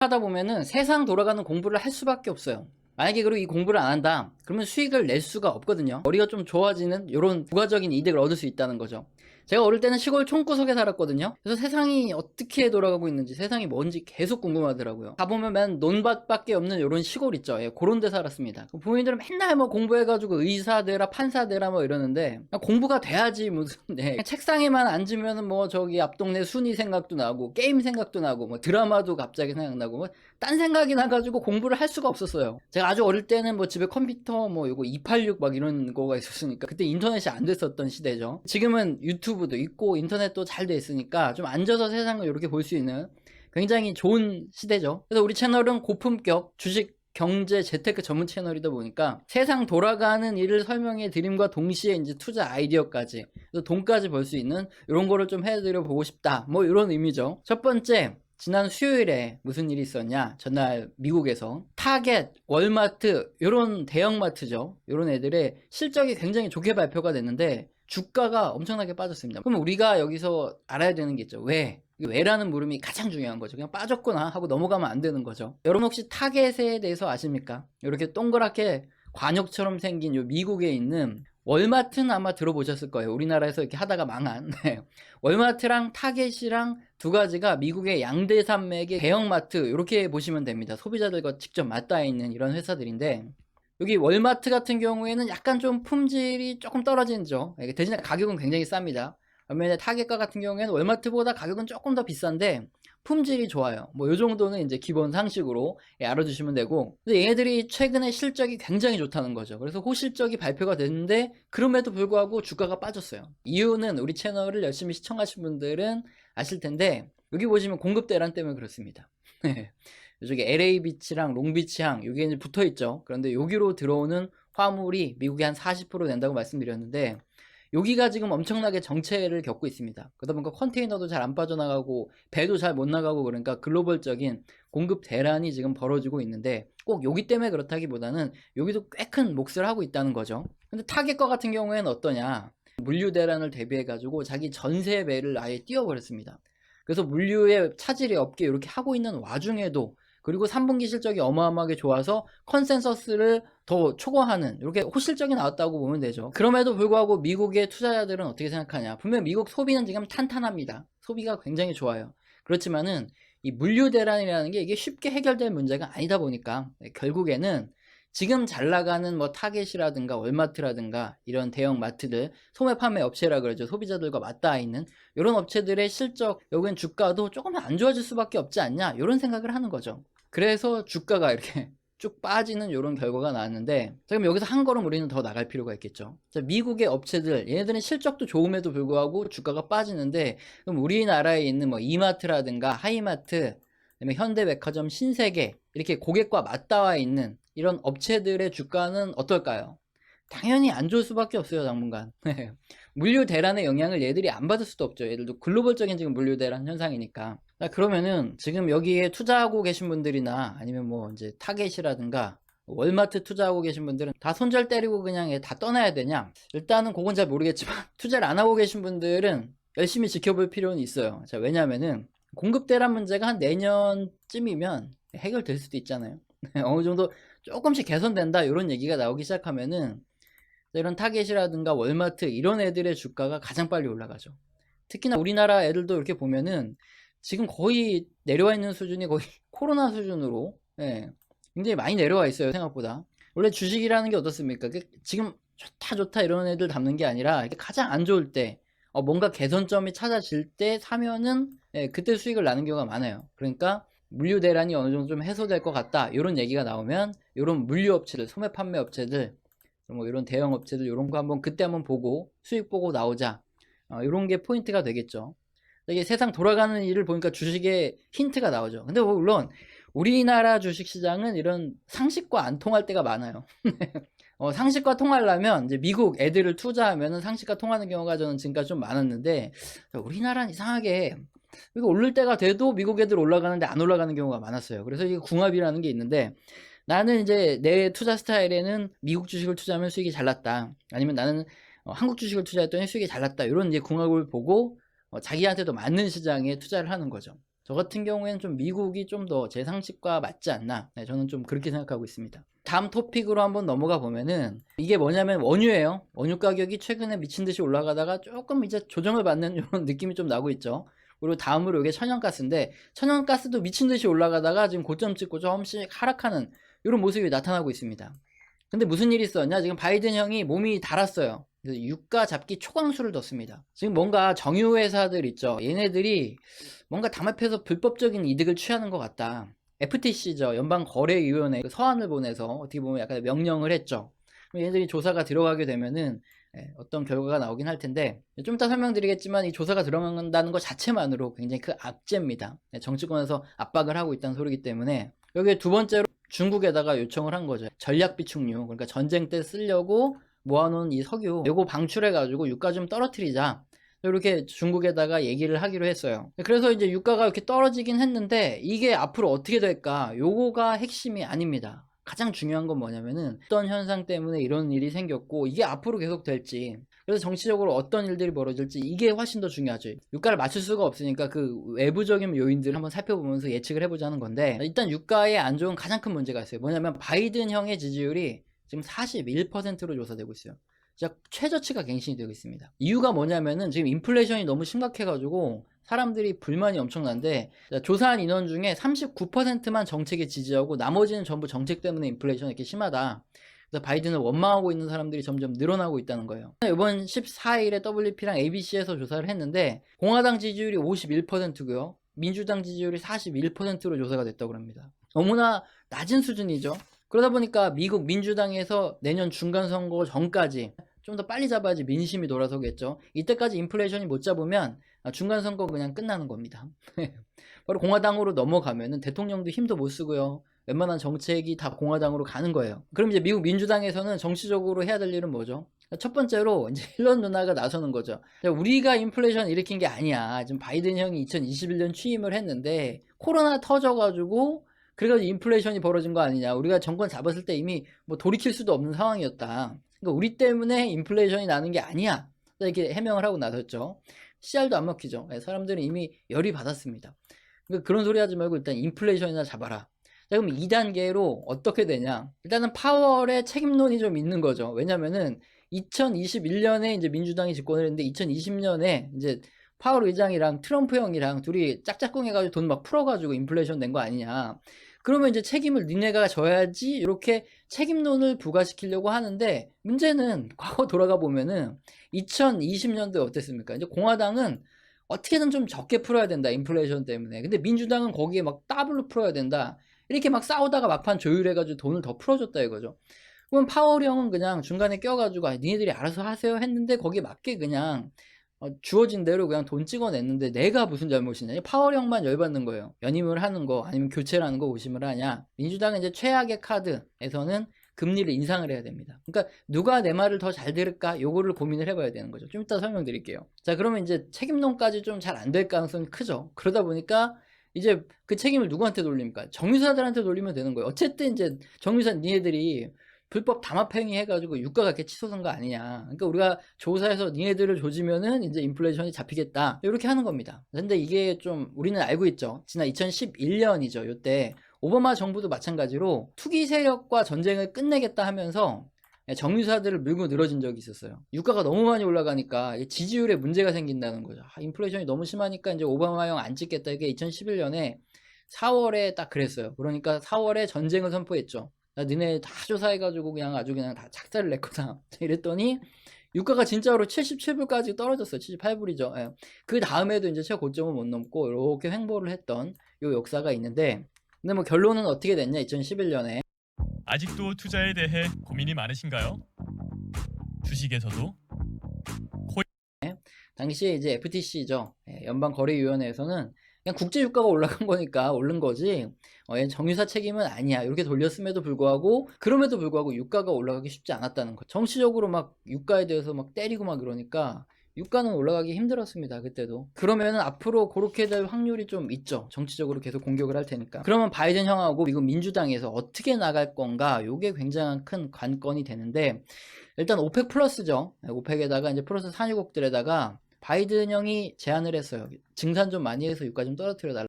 하다 보면은 세상 돌아가는 공부를 할 수밖에 없어요. 만약에 그리고 이 공부를 안 한다 그러면 수익을 낼 수가 없거든요. 머리가 좀 좋아지는 이런 부가적인 이득을 얻을 수 있다는 거죠. 제가 어릴 때는 시골 총구석에 살았거든요. 그래서 세상이 어떻게 돌아가고 있는지, 세상이 뭔지 계속 궁금하더라고요. 가보면 맨 논밭밖에 없는 이런 시골 있죠. 예, 그런 데 살았습니다. 부모님들은 맨날 뭐 공부해가지고 의사 되라, 판사 되라 뭐 이러는데, 공부가 돼야지 무슨, 네. 책상에만 앉으면 뭐 저기 앞 동네 순위 생각도 나고, 게임 생각도 나고, 뭐 드라마도 갑자기 생각나고, 뭐 딴 생각이 나가지고 공부를 할 수가 없었어요. 제가 아주 어릴 때는 뭐 집에 컴퓨터 뭐 이거 286 막 이런 거가 있었으니까 그때 인터넷이 안 됐었던 시대죠. 지금은 유튜브도 있고 인터넷도 잘 돼 있으니까 좀 앉아서 세상을 이렇게 볼 수 있는 굉장히 좋은 시대죠. 그래서 우리 채널은 고품격 주식 경제 재테크 전문 채널이다 보니까 세상 돌아가는 일을 설명해 드림과 동시에 이제 투자 아이디어까지 돈까지 벌 수 있는 이런 거를 좀 해드려 보고 싶다 뭐 이런 의미죠. 첫 번째, 지난 수요일에 무슨 일이 있었냐, 전날 미국에서 타겟, 월마트 이런 대형마트죠, 이런 애들의 실적이 굉장히 좋게 발표가 됐는데 주가가 엄청나게 빠졌습니다. 그럼 우리가 여기서 알아야 되는 게 있죠. 왜라는 물음이 가장 중요한 거죠. 그냥 빠졌구나 하고 넘어가면 안 되는 거죠. 여러분 혹시 타겟에 대해서 아십니까? 이렇게 동그랗게 관역처럼 생긴 요 미국에 있는 월마트는 아마 들어보셨을 거예요. 우리나라에서 이렇게 하다가 망한. 네. 월마트랑 타겟이랑 두 가지가 미국의 양대 산맥의 대형마트 이렇게 보시면 됩니다. 소비자들과 직접 맞닿아 있는 이런 회사들인데, 여기 월마트 같은 경우에는 약간 좀 품질이 조금 떨어지죠. 대신에 가격은 굉장히 쌉니다. 반면에 타겟가 같은 경우에는 월마트보다 가격은 조금 더 비싼데 품질이 좋아요. 뭐 요 정도는 이제 기본 상식으로 알아두시면 되고, 근데 얘네들이 최근에 실적이 굉장히 좋다는 거죠. 그래서 호실적이 발표가 됐는데 그럼에도 불구하고 주가가 빠졌어요. 이유는 우리 채널을 열심히 시청하신 분들은 아실 텐데, 여기 보시면 공급 대란 때문에 그렇습니다. 이쪽에 LA 비치랑 롱비치항 여기 이제 붙어 있죠. 그런데 여기로 들어오는 화물이 미국에 한 40% 된다고 말씀드렸는데, 여기가 지금 엄청나게 정체를 겪고 있습니다. 그러다 보니까 컨테이너도 잘 안 빠져나가고 배도 잘 못 나가고, 그러니까 글로벌적인 공급 대란이 지금 벌어지고 있는데, 꼭 여기 때문에 그렇다기보다는 여기도 꽤 큰 몫을 하고 있다는 거죠. 근데 타겟과 같은 경우에는 어떠냐, 물류 대란을 대비해 가지고 자기 전세 배를 아예 띄워버렸습니다. 그래서 물류의 차질이 없게 이렇게 하고 있는 와중에도, 그리고 3분기 실적이 어마어마하게 좋아서 컨센서스를 더 초과하는 이렇게 호실적이 나왔다고 보면 되죠. 그럼에도 불구하고 미국의 투자자들은 어떻게 생각하냐, 분명 미국 소비는 지금 탄탄합니다. 소비가 굉장히 좋아요. 그렇지만은 이 물류 대란이라는 게 이게 쉽게 해결될 문제가 아니다 보니까 결국에는 지금 잘 나가는 뭐 타겟이라든가 월마트라든가 이런 대형 마트들, 소매 판매 업체라 그러죠. 소비자들과 맞닿아 있는 이런 업체들의 실적, 여기는 주가도 조금 안 좋아질 수밖에 없지 않냐, 이런 생각을 하는 거죠. 그래서 주가가 이렇게 쭉 빠지는 이런 결과가 나왔는데, 그럼 여기서 한 걸음 우리는 더 나갈 필요가 있겠죠. 자, 미국의 업체들, 얘네들은 실적도 좋음에도 불구하고 주가가 빠지는데, 그럼 우리나라에 있는 뭐 이마트라든가 하이마트, 그다음에 현대백화점, 신세계 이렇게 고객과 맞닿아 있는 이런 업체들의 주가는 어떨까요? 당연히 안 좋을 수밖에 없어요, 당분간. 물류 대란의 영향을 얘들이 안 받을 수도 없죠. 얘들도 글로벌적인 지금 물류 대란 현상이니까. 자, 그러면은 지금 여기에 투자하고 계신 분들이나 아니면 뭐 이제 타겟이라든가 월마트 투자하고 계신 분들은 다 손절 때리고 그냥 다 떠나야 되냐? 일단은 그건 잘 모르겠지만 투자를 안 하고 계신 분들은 열심히 지켜볼 필요는 있어요. 자, 왜냐면은 공급 대란 문제가 한 내년쯤이면 해결될 수도 있잖아요. 어느 정도 조금씩 개선된다 이런 얘기가 나오기 시작하면은 이런 타겟이라든가 월마트 이런 애들의 주가가 가장 빨리 올라가죠. 특히나 우리나라 애들도 이렇게 보면은 지금 거의 내려와 있는 수준이 거의 코로나 수준으로, 예, 굉장히 많이 내려와 있어요, 생각보다. 원래 주식이라는 게 어떻습니까? 지금 좋다 이런 애들 담는 게 아니라 가장 안 좋을 때, 뭔가 개선점이 찾아질 때 사면은, 예, 그때 수익을 나는 경우가 많아요. 그러니까 물류 대란이 어느 정도 좀 해소될 것 같다 이런 얘기가 나오면 이런 물류 업체들, 소매 판매 업체들, 뭐 이런 대형 업체들 이런 거 한번 그때 한번 보고 수익 보고 나오자, 이런 게 포인트가 되겠죠. 이게 세상 돌아가는 일을 보니까 주식에 힌트가 나오죠. 근데 뭐 물론 우리나라 주식시장은 이런 상식과 안 통할 때가 많아요. 상식과 통하려면 이제 미국 애들을 투자하면은 상식과 통하는 경우가 저는 지금까지 좀 많았는데, 우리나라는 이상하게 이거 오를 때가 돼도 미국 애들 올라가는데 안 올라가는 경우가 많았어요. 그래서 이게 궁합이라는 게 있는데, 나는 이제 내 투자 스타일에는 미국 주식을 투자하면 수익이 잘 났다, 아니면 나는 한국 주식을 투자했더니 수익이 잘 났다, 이런 이제 궁합을 보고 자기한테도 맞는 시장에 투자를 하는 거죠. 저 같은 경우에는 좀 미국이 좀 더 제 상식과 맞지 않나, 저는 좀 그렇게 생각하고 있습니다. 다음 토픽으로 한번 넘어가 보면은 이게 뭐냐면 원유예요. 원유 가격이 최근에 미친듯이 올라가다가 조금 이제 조정을 받는 이런 느낌이 좀 나고 있죠. 그리고 다음으로 이게 천연가스인데, 천연가스도 미친듯이 올라가다가 지금 고점 찍고 조금씩 하락하는 이런 모습이 나타나고 있습니다. 근데 무슨 일이 있었냐, 지금 바이든 형이 몸이 달았어요. 그래서 유가 잡기 초강수를 뒀습니다. 지금 뭔가 정유회사들 있죠, 얘네들이 뭔가 담합해서 불법적인 이득을 취하는 것 같다. FTC죠, 연방거래위원회 서한을 보내서 어떻게 보면 약간 명령을 했죠. 얘네들이 조사가 들어가게 되면은 어떤 결과가 나오긴 할 텐데, 좀 이따 설명드리겠지만 이 조사가 들어간다는 것 자체만으로 굉장히 큰 악재입니다. 정치권에서 압박을 하고 있다는 소리이기 때문에. 여기에 두 번째로 중국에다가 요청을 한 거죠. 전략 비축유, 그러니까 전쟁 때 쓰려고 모아놓은 이 석유, 요거 방출해가지고 유가 좀 떨어뜨리자, 이렇게 중국에다가 얘기를 하기로 했어요. 그래서 이제 유가가 이렇게 떨어지긴 했는데, 이게 앞으로 어떻게 될까, 요거가 핵심이 아닙니다. 가장 중요한 건 뭐냐면은 어떤 현상 때문에 이런 일이 생겼고 이게 앞으로 계속 될지, 그래서 정치적으로 어떤 일들이 벌어질지, 이게 훨씬 더 중요하죠. 유가를 맞출 수가 없으니까 그 외부적인 요인들을 한번 살펴보면서 예측을 해보자는 건데, 일단 유가에 안 좋은 가장 큰 문제가 있어요. 뭐냐면 바이든 형의 지지율이 지금 41%로 조사되고 있어요. 진짜 최저치가 갱신이 되고 있습니다. 이유가 뭐냐면은 지금 인플레이션이 너무 심각해가지고 사람들이 불만이 엄청난데, 조사한 인원 중에 39%만 정책에 지지하고 나머지는 전부 정책 때문에 인플레이션이 이렇게 심하다. 그래서 바이든을 원망하고 있는 사람들이 점점 늘어나고 있다는 거예요. 이번 14일에 WP랑 ABC에서 조사를 했는데 공화당 지지율이 51%고요. 민주당 지지율이 41%로 조사가 됐다고 합니다. 너무나 낮은 수준이죠. 그러다 보니까 미국 민주당에서 내년 중간선거 전까지 좀 더 빨리 잡아야지 민심이 돌아서겠죠. 이때까지 인플레이션이 못 잡으면 중간선거 그냥 끝나는 겁니다. 바로 공화당으로 넘어가면은 대통령도 힘도 못 쓰고요. 웬만한 정책이 다 공화당으로 가는 거예요. 그럼 이제 미국 민주당에서는 정치적으로 해야 될 일은 뭐죠? 첫 번째로 이제 힐런 누나가 나서는 거죠. 우리가 인플레이션 일으킨 게 아니야. 지금 바이든 형이 2021년 취임을 했는데 코로나 터져가지고 그래가지고 인플레이션이 벌어진 거 아니냐. 우리가 정권 잡았을 때 이미 뭐 돌이킬 수도 없는 상황이었다. 그러니까 우리 때문에 인플레이션이 나는 게 아니야. 이렇게 해명을 하고 나섰죠. 씨알도 안 먹히죠. 사람들은 이미 열이 받았습니다. 그러니까 그런 소리 하지 말고 일단 인플레이션이나 잡아라. 자, 그럼 2단계로 어떻게 되냐? 일단은 파월의 책임론이 좀 있는 거죠. 왜냐면은 2021년에 이제 민주당이 집권을 했는데 2020년에 이제 파월 의장이랑 트럼프 형이랑 둘이 짝짝꿍 해가지고 돈 막 풀어가지고 인플레이션 낸 거 아니냐. 그러면 이제 책임을 니네가 져야지, 이렇게 책임론을 부과시키려고 하는데, 문제는 과거 돌아가 보면은 2020년도에 어땠습니까? 이제 공화당은 어떻게든 좀 적게 풀어야 된다, 인플레이션 때문에. 근데 민주당은 거기에 막 더블로 풀어야 된다, 이렇게 막 싸우다가 막판 조율해가지고 돈을 더 풀어줬다 이거죠. 그럼 파월 형은 그냥 중간에 껴가지고 니네들이 알아서 하세요 했는데, 거기에 맞게 그냥 주어진 대로 그냥 돈 찍어냈는데 내가 무슨 잘못이냐. 파월 형만 열받는 거예요. 연임을 하는 거 아니면 교체를 하는 거 의심을 하냐. 민주당은 이제 최악의 카드에서는 금리를 인상을 해야 됩니다. 그러니까 누가 내 말을 더 잘 들을까, 요거를 고민을 해봐야 되는 거죠. 좀 이따 설명드릴게요. 자, 그러면 이제 책임론까지 좀 잘 안 될 가능성이 크죠. 그러다 보니까 이제 그 책임을 누구한테 돌립니까? 정유사들한테 돌리면 되는 거예요. 어쨌든 이제 정유사 니네들이 불법 담합행위 해가지고 유가가 이렇게 치솟은 거 아니냐. 그러니까 우리가 조사해서 니네들을 조지면은 이제 인플레이션이 잡히겠다, 이렇게 하는 겁니다. 근데 이게 좀 우리는 알고 있죠. 지난 2011년이죠. 요때 오바마 정부도 마찬가지로 투기 세력과 전쟁을 끝내겠다 하면서 정유사들을 밀고 늘어진 적이 있었어요. 유가가 너무 많이 올라가니까 지지율에 문제가 생긴다는 거죠. 인플레이션이 너무 심하니까 이제 오바마형 안 찍겠다. 이게 2011년에 4월에 딱 그랬어요. 그러니까 4월에 전쟁을 선포했죠. 니네 다 조사해가지고 그냥 아주 그냥 다 작살을 냈거든. 이랬더니 유가가 진짜로 77불까지 떨어졌어요. 78불이죠. 예. 그 다음에도 이제 최고점을 못 넘고 이렇게 횡보를 했던 요 역사가 있는데, 근데 뭐 결론은 어떻게 됐냐? 2011년에 아직도 투자에 대해 고민이 많으신가요? 주식에서도 당시에 이제 FTC죠. 연방거래위원회에서는 그냥 국제유가가 올라간 거니까 오른 거지, 정유사 책임은 아니야, 이렇게 돌렸음에도 불구하고, 그럼에도 불구하고 유가가 올라가기 쉽지 않았다는 거. 정치적으로 막 유가에 대해서 막 때리고 막 이러니까 유가는 올라가기 힘들었습니다, 그때도. 그러면은 앞으로 그렇게 될 확률이 좀 있죠. 정치적으로 계속 공격을 할 테니까. 그러면 바이든 형하고 미국 민주당에서 어떻게 나갈 건가, 요게 굉장히 큰 관건이 되는데, 일단 오펙 플러스죠. 오펙에다가 이제 플러스 산유국들에다가 바이든 형이 제안을 했어요. 증산 좀 많이 해서 유가 좀 떨어뜨려 달라.